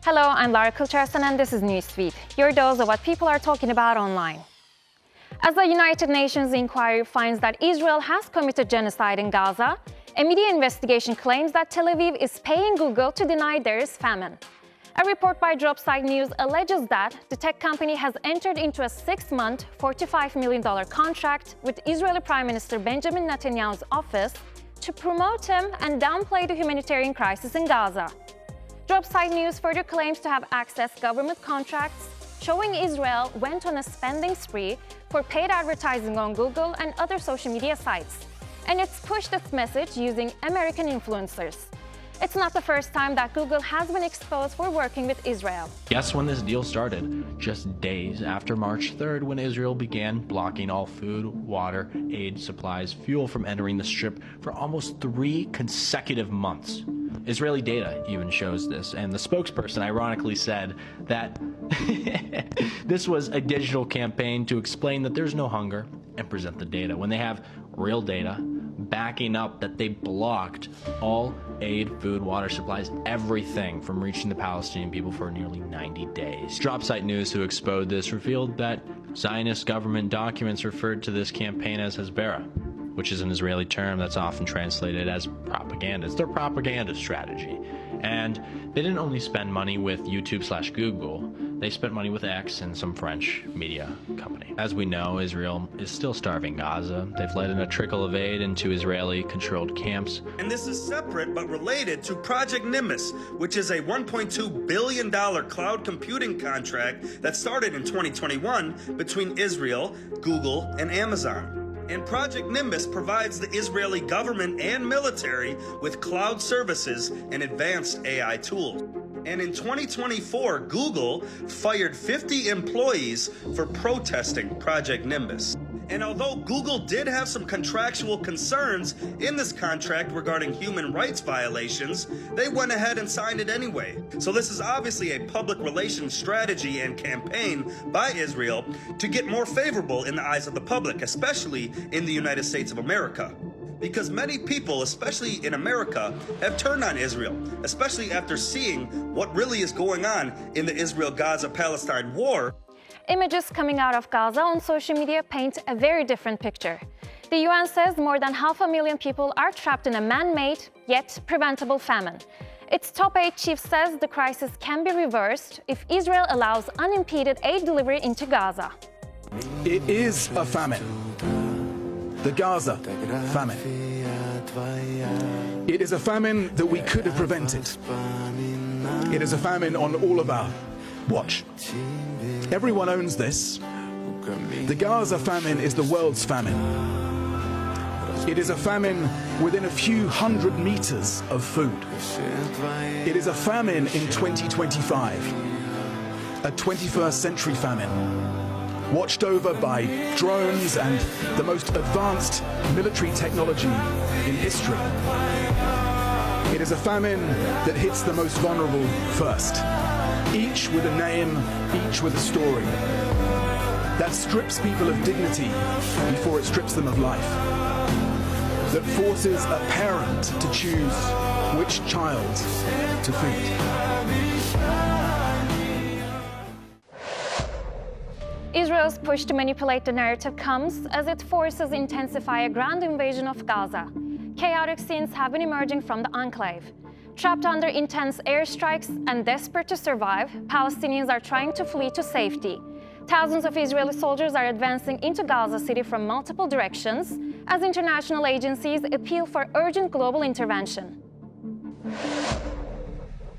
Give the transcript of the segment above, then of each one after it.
Hello, I'm Lara Kulcherson and this is Newsfeed, your dose of what people are talking about online. As the United Nations inquiry finds that Israel has committed genocide in Gaza, a media investigation claims that Tel Aviv is paying Google to deny there is famine. A report by Dropsite News alleges that the tech company has entered into a 6-month, $45 million contract with Israeli Prime Minister Benjamin Netanyahu's office to promote him and downplay the humanitarian crisis in Gaza. Dropsite News further claims to have accessed government contracts showing Israel went on a spending spree for paid advertising on Google and other social media sites, and it's pushed its message using American influencers. It's not the first time that Google has been exposed for working with Israel. Guess when this deal started? Just days after March 3rd, when Israel began blocking all food, water, aid, supplies, fuel from entering the Strip for almost 3 consecutive months. Israeli data even shows this, and the spokesperson ironically said that this was a digital campaign to explain that there's no hunger and present the data, when they have real data backing up that they blocked all aid, food, water supplies, everything from reaching the Palestinian people for nearly 90 days. Dropsite News, who exposed this, revealed that Zionist government documents referred to this campaign as Hasbara, which is an Israeli term that's often translated as propaganda. It's their propaganda strategy. And they didn't only spend money with YouTube/Google, they spent money with X and some French media company. As we know, Israel is still starving Gaza. They've let in a trickle of aid into Israeli-controlled camps. And this is separate but related to Project Nimbus, which is a $1.2 billion cloud computing contract that started in 2021 between Israel, Google, and Amazon. And Project Nimbus provides the Israeli government and military with cloud services and advanced AI tools. And in 2024, Google fired 50 employees for protesting Project Nimbus. And although Google did have some contractual concerns in this contract regarding human rights violations, they went ahead and signed it anyway. So this is obviously a public relations strategy and campaign by Israel to get more favorable in the eyes of the public, especially in the United States of America. Because many people, especially in America, have turned on Israel, especially after seeing what really is going on in the Israel-Gaza-Palestine war. Images coming out of Gaza on social media paint a very different picture. The UN says more than 500,000 people are trapped in a man-made, yet preventable famine. Its top aid chief says the crisis can be reversed if Israel allows unimpeded aid delivery into Gaza. It is a famine. The Gaza famine. It is a famine that we could have prevented. It is a famine on all of our watch. Everyone owns this. The Gaza famine is the world's famine. It is a famine within a few hundred meters of food. It is a famine in 2025, a 21st century famine, watched over by drones and the most advanced military technology in history. It is a famine that hits the most vulnerable first, each with a name, each with a story, that strips people of dignity before it strips them of life, that forces a parent to choose which child to feed. Israel's push to manipulate the narrative comes as it forces intensify a ground invasion of Gaza. Chaotic scenes have been emerging from the enclave. Trapped under intense airstrikes and desperate to survive, Palestinians are trying to flee to safety. Thousands of Israeli soldiers are advancing into Gaza City from multiple directions as international agencies appeal for urgent global intervention.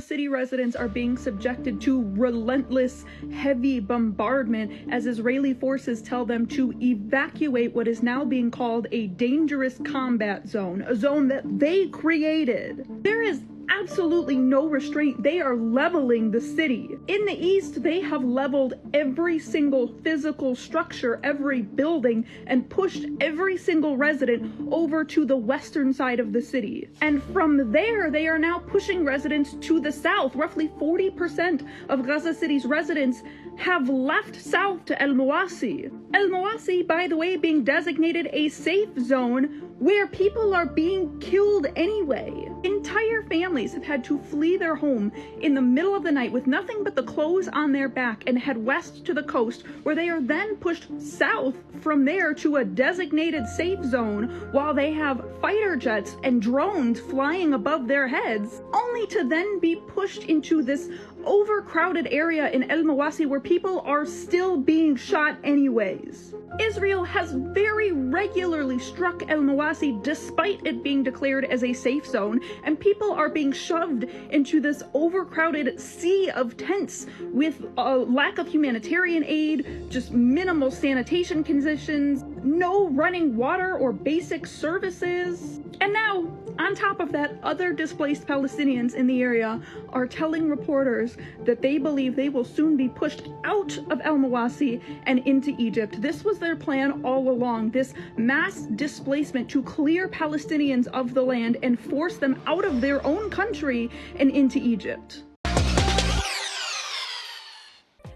City residents are being subjected to relentless, heavy bombardment as Israeli forces tell them to evacuate what is now being called a dangerous combat zone, a zone that they created. There is absolutely no restraint. They are leveling the city. In the east, they have leveled every single physical structure, every building, and pushed every single resident over to the western side of the city. And from there, they are now pushing residents to the south. Roughly 40% of Gaza City's residents have left south to El Mawasi. El Mawasi, by the way, being designated a safe zone where people are being killed anyway. Entire families have had to flee their home in the middle of the night with nothing but the clothes on their back and head west to the coast, where they are then pushed south from there to a designated safe zone while they have fighter jets and drones flying above their heads, only to then be pushed into this overcrowded area in El Mawasi where people are still being shot anyways. Israel has very regularly struck El Mawasi despite it being declared as a safe zone, and people are being shoved into this overcrowded sea of tents with a lack of humanitarian aid, just minimal sanitation conditions, no running water or basic services. And now, on top of that, other displaced Palestinians in the area are telling reporters that they believe they will soon be pushed out of El Mawasi and into Egypt. This was their plan all along, this mass displacement to clear Palestinians of the land and force them out of their own country and into Egypt.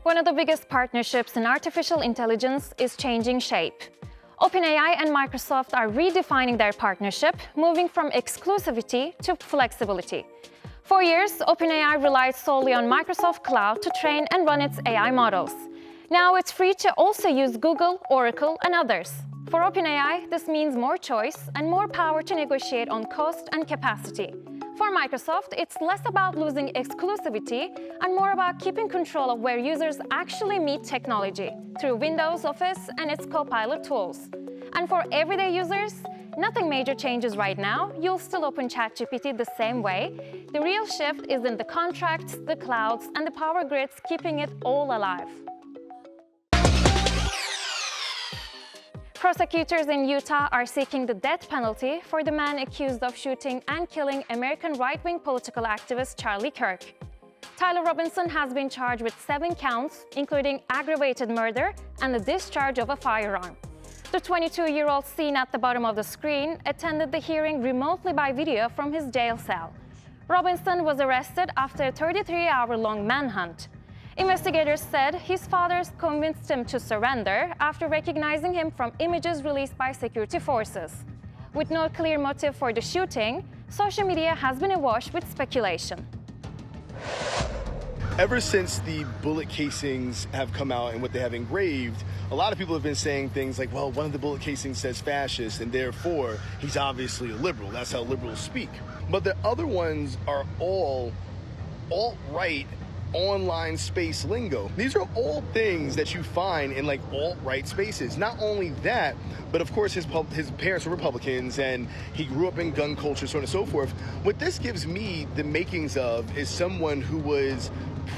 One of the biggest partnerships in artificial intelligence is changing shape. OpenAI and Microsoft are redefining their partnership, moving from exclusivity to flexibility. For years, OpenAI relied solely on Microsoft Cloud to train and run its AI models. Now it's free to also use Google, Oracle, and others. For OpenAI, this means more choice and more power to negotiate on cost and capacity. For Microsoft, it's less about losing exclusivity and more about keeping control of where users actually meet technology through Windows, Office, and its Copilot tools. And for everyday users, nothing major changes right now. You'll still open ChatGPT the same way. The real shift is in the contracts, the clouds, and the power grids keeping it all alive. Prosecutors in Utah are seeking the death penalty for the man accused of shooting and killing American right-wing political activist Charlie Kirk. Tyler Robinson has been charged with 7 counts, including aggravated murder and the discharge of a firearm. The 22-year-old seen at the bottom of the screen attended the hearing remotely by video from his jail cell. Robinson was arrested after a 33-hour-long manhunt. Investigators said his father convinced him to surrender after recognizing him from images released by security forces. With no clear motive for the shooting, social media has been awash with speculation. Ever since the bullet casings have come out and what they have engraved, a lot of people have been saying things like, well, one of the bullet casings says fascist, and therefore he's obviously a liberal. That's how liberals speak. But the other ones are all alt-right online space lingo. These are all things that you find in like alt-right spaces. Not only that, but of course his parents were Republicans and he grew up in gun culture, so on and so forth. What this gives me the makings of is someone who was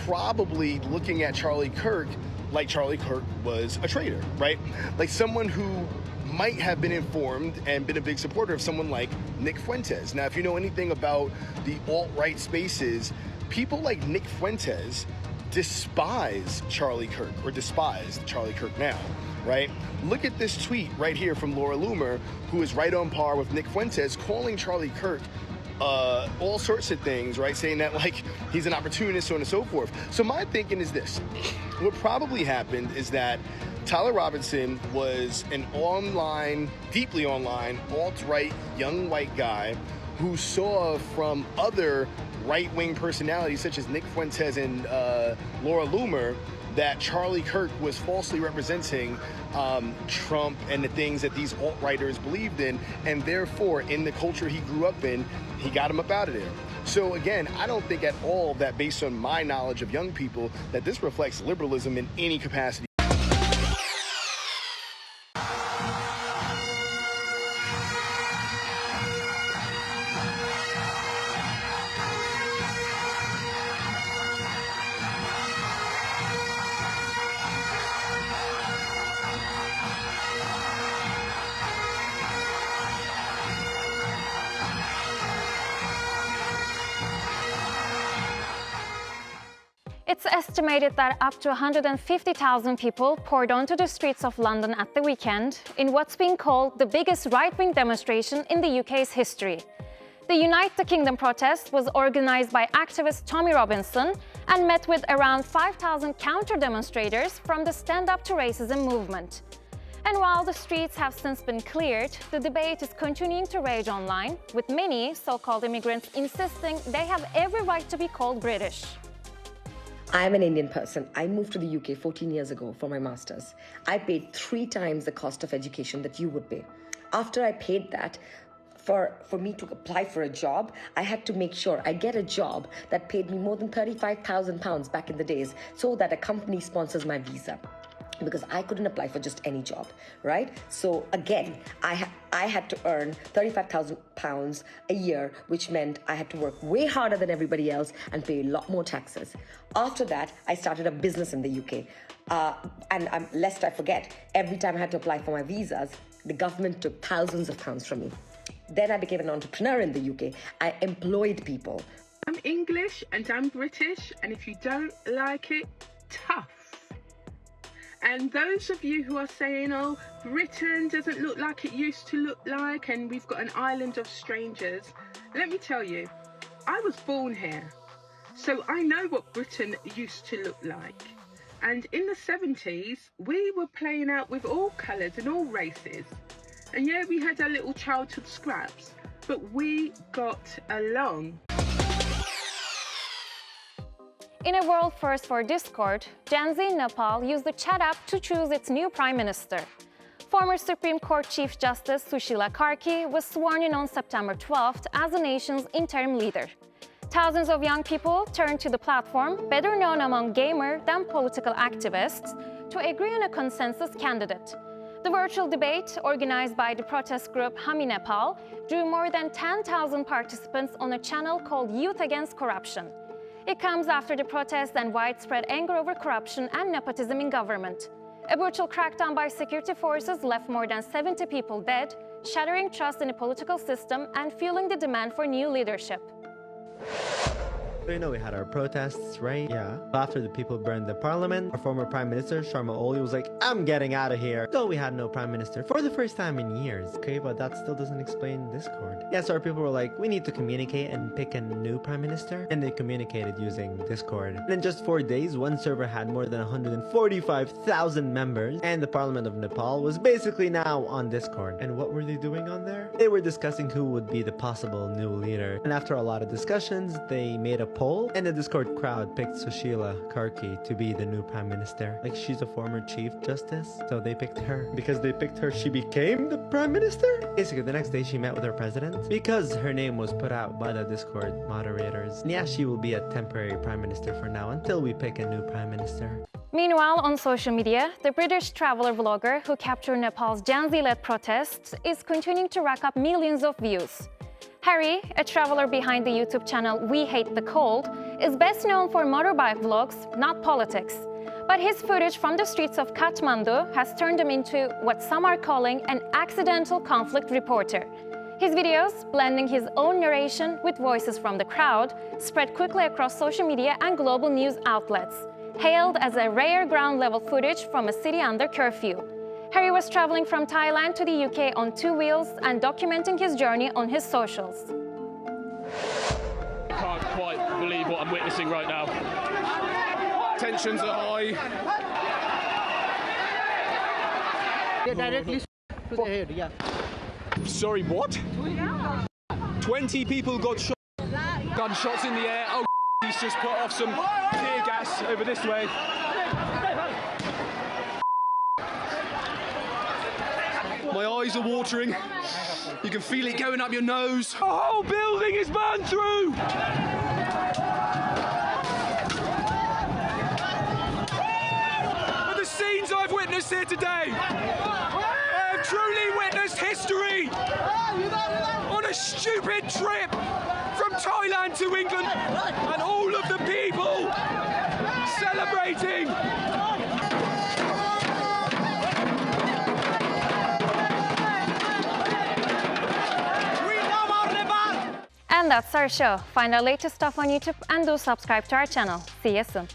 probably looking at Charlie Kirk like Charlie Kirk was a traitor, right? Like someone who might have been informed and been a big supporter of someone like Nick Fuentes. Now, if you know anything about the alt-right spaces, people like Nick Fuentes despise Charlie Kirk, or despised Charlie Kirk now, right? Look at this tweet right here from Laura Loomer, who is right on par with Nick Fuentes, calling Charlie Kirk all sorts of things, right? Saying that like he's an opportunist, so on and so forth. So my thinking is this: what probably happened is that Tyler Robinson was an online, deeply online, alt-right young white guy who saw from other right-wing personalities such as Nick Fuentes and Laura Loomer that Charlie Kirk was falsely representing Trump and the things that these alt-righters believed in, and therefore in the culture he grew up in, he got him up out of there. So again, I don't think at all that, based on my knowledge of young people, that this reflects liberalism in any capacity. It's estimated that up to 150,000 people poured onto the streets of London at the weekend in what's being called the biggest right-wing demonstration in the UK's history. The Unite the Kingdom protest was organized by activist Tommy Robinson and met with around 5,000 counter-demonstrators from the Stand Up to Racism movement. And while the streets have since been cleared, the debate is continuing to rage online, with many so-called immigrants insisting they have every right to be called British. I'm an Indian person. I moved to the UK 14 years ago for my master's. I paid 3 times the cost of education that you would pay. After I paid that, for me to apply for a job, I had to make sure I get a job that paid me more than £35,000 back in the days so that a company sponsors my visa. Because I couldn't apply for just any job, right? So again, I had to earn £35,000 a year, which meant I had to work way harder than everybody else and pay a lot more taxes. After that, I started a business in the UK. And lest I forget, every time I had to apply for my visas, the government took thousands of pounds from me. Then I became an entrepreneur in the UK. I employed people. I'm English and I'm British, and if you don't like it, tough. And those of you who are saying, oh, Britain doesn't look like it used to look like, and we've got an island of strangers, let me tell you, I was born here, so I know what Britain used to look like. And in the 70s, we were playing out with all colours and all races. And yeah, we had our little childhood scraps, but we got along. In a world first for Discord, Gen Z in Nepal used the chat app to choose its new prime minister. Former Supreme Court Chief Justice Sushila Karki was sworn in on September 12th as the nation's interim leader. Thousands of young people turned to the platform, better known among gamer than political activists, to agree on a consensus candidate. The virtual debate, organized by the protest group Hami Nepal, drew more than 10,000 participants on a channel called Youth Against Corruption. It comes after the protests and widespread anger over corruption and nepotism in government. A brutal crackdown by security forces left more than 70 people dead, shattering trust in the political system and fueling the demand for new leadership. You know, we had our protests, right? Yeah. After the people burned the parliament, our former prime minister, Sharma Oli, was like, I'm getting out of here. So we had no prime minister for the first time in years. Okay, but that still doesn't explain Discord. Yeah, so our people were like, we need to communicate and pick a new prime minister. And they communicated using Discord. And in just 4 days, one server had more than 145,000 members. And the parliament of Nepal was basically now on Discord. And what were they doing on there? They were discussing who would be the possible new leader. And after a lot of discussions, they made a poll, and the Discord crowd picked Sushila Karki to be the new prime minister. Like, she's a former chief justice, so they picked her. Because they picked her, she became the prime minister? Basically, the next day she met with her president because her name was put out by the Discord moderators. And yeah, she will be a temporary prime minister for now until we pick a new prime minister. Meanwhile, on social media, the British traveler vlogger who captured Nepal's Gen Z-led protests is continuing to rack up millions of views. Harry, a traveler behind the YouTube channel We Hate the Cold, is best known for motorbike vlogs, not politics. But his footage from the streets of Kathmandu has turned him into what some are calling an accidental conflict reporter. His videos, blending his own narration with voices from the crowd, spread quickly across social media and global news outlets, hailed as a rare ground-level footage from a city under curfew. Harry was traveling from Thailand to the UK on 2 wheels and documenting his journey on his socials. I can't quite believe what I'm witnessing right now. Tensions are high. Directly to the head, yeah. Sorry, what? 20 people got shot. Gunshots in the air. Oh, he's just put off some tear gas over this way. My eyes are watering. You can feel it going up your nose. The whole building is burned through! But the scenes I've witnessed here today, I have truly witnessed history on a stupid trip from Thailand to England, and all of the people celebrating. And that's our show. Find our latest stuff on YouTube and do subscribe to our channel. See you soon.